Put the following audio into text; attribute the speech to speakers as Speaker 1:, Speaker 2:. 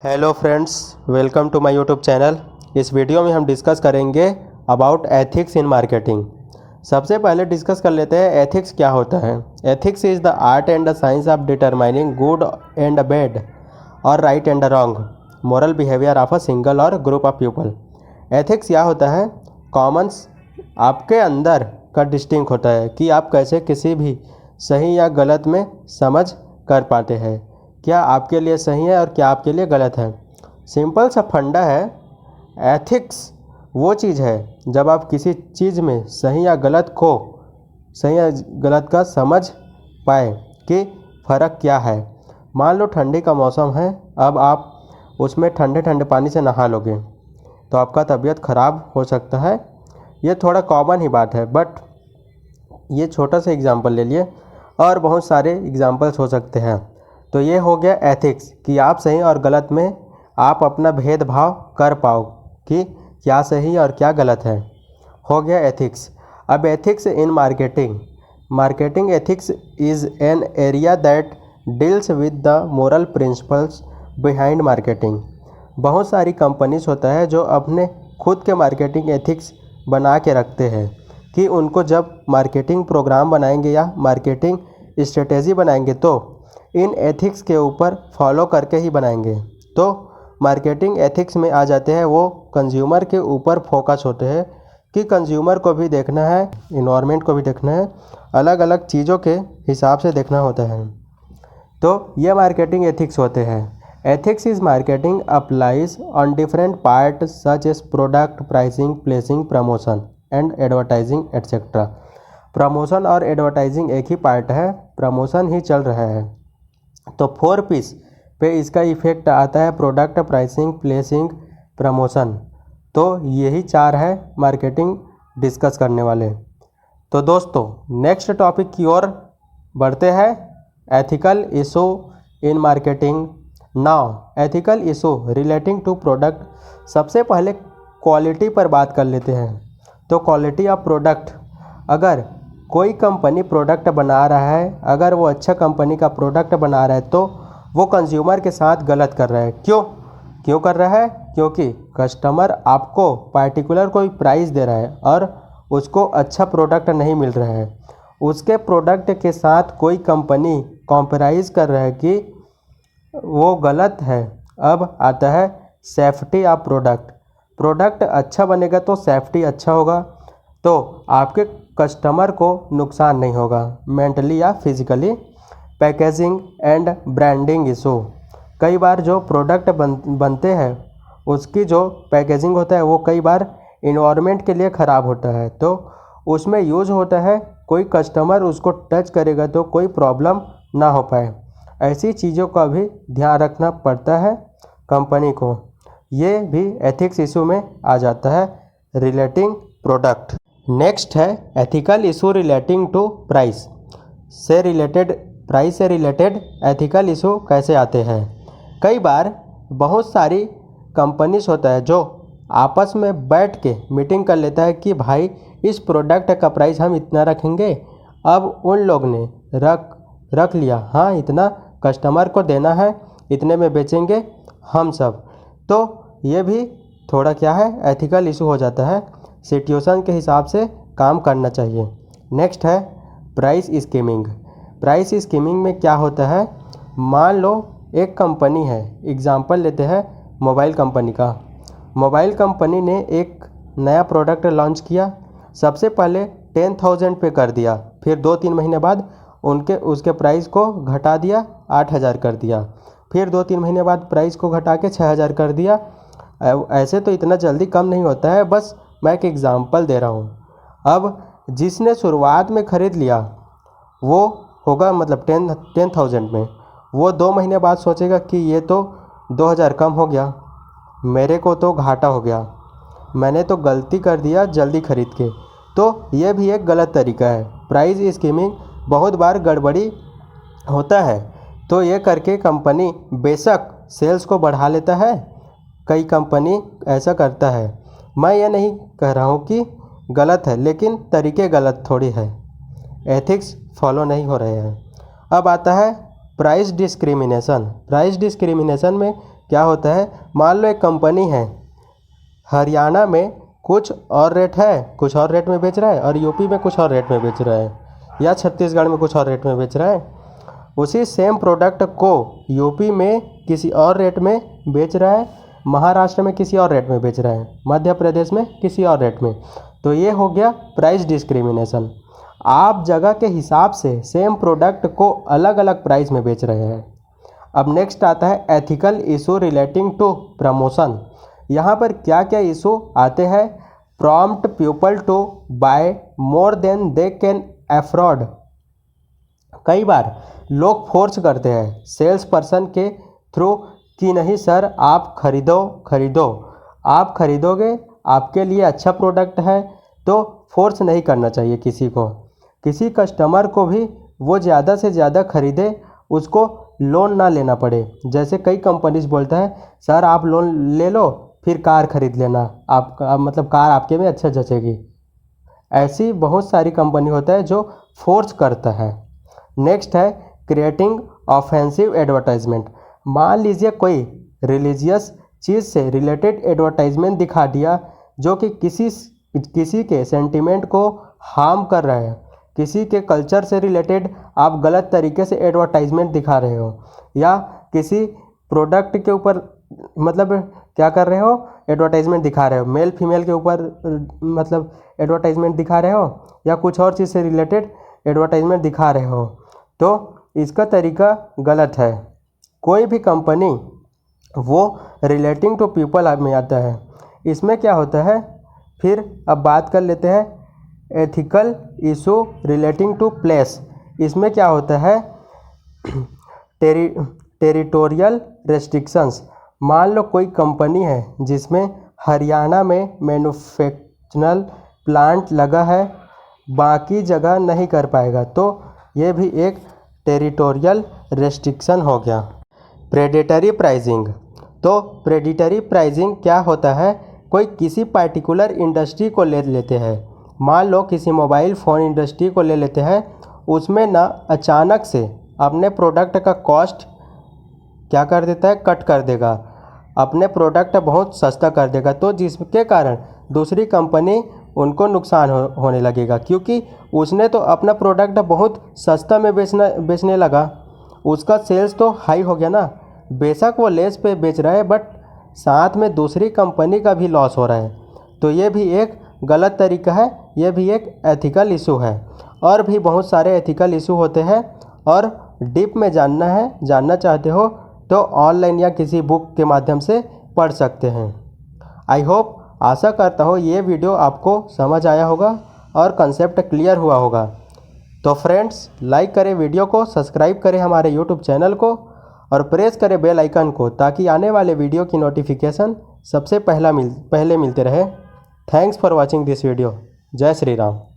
Speaker 1: Hello friends, welcome to my YouTube channel. इस video में हम डिस्कस करेंगे अबाउट एथिक्स इन मार्केटिंग। सबसे पहले डिस्कस कर लेते हैं एथिक्स क्या होता है। Ethics is the art and the science of determining good and bad or right and wrong moral behaviour of a single or group of people. Ethics क्या होता है? कॉमन्स आपके अंदर का डिस्टिंक्ट होता है कि आप कैसे किसी भी सही या गलत में समझ कर पाते हैं, क्या आपके लिए सही है और क्या आपके लिए गलत है। सिंपल सा फंडा है। एथिक्स वो चीज़ है जब आप किसी चीज़ में सही या गलत का समझ पाए कि फ़र्क क्या है। मान लो ठंडी का मौसम है, अब आप उसमें ठंडे ठंडे पानी से नहा लोगे तो आपका तबीयत ख़राब हो सकता है। ये थोड़ा कॉमन ही बात है, बट ये छोटा सा एग्जांपल ले लिए और बहुत सारे एग्जांपल्स हो सकते हैं। तो ये हो गया एथिक्स कि आप सही और गलत में आप अपना भेदभाव कर पाओ कि क्या सही और क्या गलत है। हो गया एथिक्स। अब ethics in marketing. Marketing ethics is an area that deals with the moral principles behind marketing. बहुत सारी कंपनीज होता है जो अपने खुद के मार्केटिंग एथिक्स बना के रखते हैं कि उनको जब मार्केटिंग प्रोग्राम बनाएंगे या मार्केटिंग स्ट्रेटेजी बनाएंगे तो इन एथिक्स के ऊपर फॉलो करके ही बनाएंगे। तो मार्केटिंग एथिक्स में आ जाते हैं वो कंज्यूमर के ऊपर फोकस होते हैं कि कंज्यूमर को भी देखना है, इन्वायरमेंट को भी देखना है, अलग अलग चीज़ों के हिसाब से देखना होता है। तो ये मार्केटिंग एथिक्स होते हैं। Ethics is marketing applies on different part such as product, pricing, placing, promotion and advertising etcetera. Promotion और एडवर्टाइजिंग एक ही पार्ट है, प्रमोशन ही चल रहा है। तो 4 पीस पे इसका इफेक्ट आता है, प्रोडक्ट, प्राइसिंग, प्लेसिंग, प्रमोशन। तो यही 4 है मार्केटिंग डिस्कस करने वाले। तो दोस्तों नेक्स्ट टॉपिक की ओर बढ़ते हैं, ethical issue in marketing. Now ethical issue relating to product. सबसे पहले क्वालिटी पर बात कर लेते हैं। तो क्वालिटी ऑफ प्रोडक्ट, अगर कोई कंपनी प्रोडक्ट बना रहा है, अगर वो अच्छा कंपनी का प्रोडक्ट बना रहा है तो वो कंज्यूमर के साथ गलत कर रहा है। क्यों कर रहा है? क्योंकि कस्टमर आपको पार्टिकुलर कोई प्राइस दे रहा है और उसको अच्छा प्रोडक्ट नहीं मिल रहा है, उसके प्रोडक्ट के साथ कोई कंपनी कॉम्प्राइज़ कर रहा है कि वो गलत है। अब आता है सेफ्टी ऑफ प्रोडक्ट। प्रोडक्ट अच्छा बनेगा तो सेफ्टी अच्छा होगा, तो आपके कस्टमर को नुकसान नहीं होगा मेंटली या physically. Packaging and branding issue. कई बार जो प्रोडक्ट बनते हैं उसकी जो पैकेजिंग होता है वो कई बार इन्वायरमेंट के लिए ख़राब होता है, तो उसमें यूज़ होता है कोई कस्टमर उसको टच करेगा तो कोई प्रॉब्लम ना हो पाए। ऐसी चीज़ों का भी ध्यान रखना पड़ता है कंपनी को। ये भी एथिक्स इशू में आ जाता है रिलेटिंग प्रोडक्ट। नेक्स्ट है ethical issue relating to price से रिलेटेड एथिकल इशू कैसे आते हैं। कई बार बहुत सारी कंपनीज होता है जो आपस में बैठ के मीटिंग कर लेता है कि भाई इस प्रोडक्ट का प्राइस हम इतना रखेंगे। अब उन लोग ने रख लिया, हाँ इतना कस्टमर को देना है, इतने में बेचेंगे हम सब। तो ये भी थोड़ा क्या है, एथिकल इशू हो जाता है। सिचुएशन के हिसाब से काम करना चाहिए। नेक्स्ट है प्राइस स्कीमिंग। प्राइस स्कीमिंग में क्या होता है, मान लो एक कंपनी है, एग्जांपल लेते हैं मोबाइल कंपनी का। मोबाइल कंपनी ने एक नया प्रोडक्ट लॉन्च किया, सबसे पहले 10,000 पे कर दिया, फिर 2-3 महीने बाद उसके प्राइस को घटा दिया, 8,000 कर दिया, फिर 2-3 महीने बाद प्राइस को घटा के 6,000 कर दिया। ऐसे तो इतना जल्दी कम नहीं होता है, बस मैं एक एग्ज़ाम्पल दे रहा हूँ। अब जिसने शुरुआत में ख़रीद लिया वो होगा मतलब 10,000 में, वो 2 महीने बाद सोचेगा कि ये तो 2,000 कम हो गया, मेरे को तो घाटा हो गया, मैंने तो गलती कर दिया जल्दी ख़रीद के। तो ये भी एक गलत तरीका है। प्राइस स्कीमिंग बहुत बार गड़बड़ी होता है, तो ये करके कंपनी बेशक सेल्स को बढ़ा लेता है, कई कंपनी ऐसा करता है। मैं ये नहीं कह रहा हूँ कि गलत है, लेकिन तरीके गलत थोड़ी है, एथिक्स फॉलो नहीं हो रहे हैं। अब आता है प्राइस डिस्क्रिमिनेशन। प्राइस डिस्क्रिमिनेशन में क्या होता है, मान लो एक कंपनी है, हरियाणा में कुछ और रेट है, कुछ और रेट में बेच रहा है, और यूपी में कुछ और रेट में बेच रहा है, या छत्तीसगढ़ में कुछ और रेट में बेच रहा है। उसी सेम प्रोडक्ट को यूपी में किसी और रेट में बेच रहा है, महाराष्ट्र में किसी और रेट में बेच रहा है, मध्य प्रदेश में किसी और रेट में। तो ये हो गया प्राइस डिस्क्रिमिनेशन। आप जगह के हिसाब से सेम प्रोडक्ट को अलग अलग प्राइस में बेच रहे हैं। अब नेक्स्ट आता है ethical issue relating to promotion. यहाँ पर क्या क्या इशू आते हैं, prompt people to buy more than they can afford. कई बार लोग फोर्स करते हैं सेल्स पर्सन के थ्रू कि नहीं सर आप खरीदो खरीदो, आप खरीदोगे, आपके लिए अच्छा प्रोडक्ट है। तो फोर्स नहीं करना चाहिए किसी को, किसी कस्टमर को भी वो ज़्यादा से ज़्यादा खरीदे, उसको लोन ना लेना पड़े। जैसे कई कंपनीज बोलता है सर आप लोन ले लो फिर कार खरीद लेना, आपका मतलब कार आपके में अच्छा जचेगी। ऐसी बहुत सारी कंपनी होता है जो फोर्स करता है। नेक्स्ट है क्रिएटिंग ऑफेंसिव एडवर्टाइजमेंट। मान लीजिए कोई रिलीजियस चीज़ से रिलेटेड एडवर्टाइजमेंट दिखा दिया जो कि किसी के सेंटिमेंट को हार्म कर रहा है, किसी के कल्चर से रिलेटेड आप गलत तरीके से एडवर्टाइजमेंट दिखा रहे हो, या किसी प्रोडक्ट के ऊपर मतलब क्या कर रहे हो, एडवर्टाइजमेंट दिखा रहे हो, मेल फीमेल के ऊपर मतलब एडवर्टाइजमेंट दिखा रहे हो, या कुछ और चीज़ से रिलेटेड एडवर्टाइजमेंट दिखा रहे हो, तो इसका तरीका गलत है। कोई भी कंपनी वो रिलेटिंग टू पीपल में आता है। इसमें क्या होता है, फिर अब बात कर लेते हैं ethical issue relating to place. इसमें क्या होता है, टेरिटोरियल रेस्ट्रिक्शंस। मान लो कोई कंपनी है जिसमें हरियाणा में मैन्युफैक्चरल प्लांट लगा है, बाकी जगह नहीं कर पाएगा, तो ये भी एक टेरिटोरियल रेस्ट्रिक्शन हो गया। Predatory pricing. तो प्रेडेटरी प्राइसिंग क्या होता है, कोई किसी पार्टिकुलर इंडस्ट्री को ले लेते हैं, मान लो किसी मोबाइल फ़ोन इंडस्ट्री को ले लेते हैं, उसमें ना अचानक से अपने प्रोडक्ट का कॉस्ट क्या कर देता है, कट कर देगा, अपने प्रोडक्ट बहुत सस्ता कर देगा, तो जिसके कारण दूसरी कंपनी उनको नुकसान होने लगेगा, क्योंकि उसने तो अपना प्रोडक्ट बहुत सस्ता में बेचने लगा, उसका सेल्स तो हाई हो गया ना। बेशक वो लेस पे बेच रहा है बट साथ में दूसरी कंपनी का भी लॉस हो रहा है, तो ये भी एक गलत तरीका है, ये भी एक एथिकल इशू है। और भी बहुत सारे एथिकल इशू होते हैं, और डीप में जानना चाहते हो तो ऑनलाइन या किसी बुक के माध्यम से पढ़ सकते हैं। आई होप, आशा करता हूँ ये वीडियो आपको समझ आया होगा और कंसेप्ट क्लियर हुआ होगा। तो फ्रेंड्स, लाइक करें वीडियो को, सब्सक्राइब करें हमारे यूट्यूब चैनल को और प्रेस करें बेल आइकन को, ताकि आने वाले वीडियो की नोटिफिकेशन सबसे पहले मिलते रहे। Thanks for watching this video. जय श्री राम।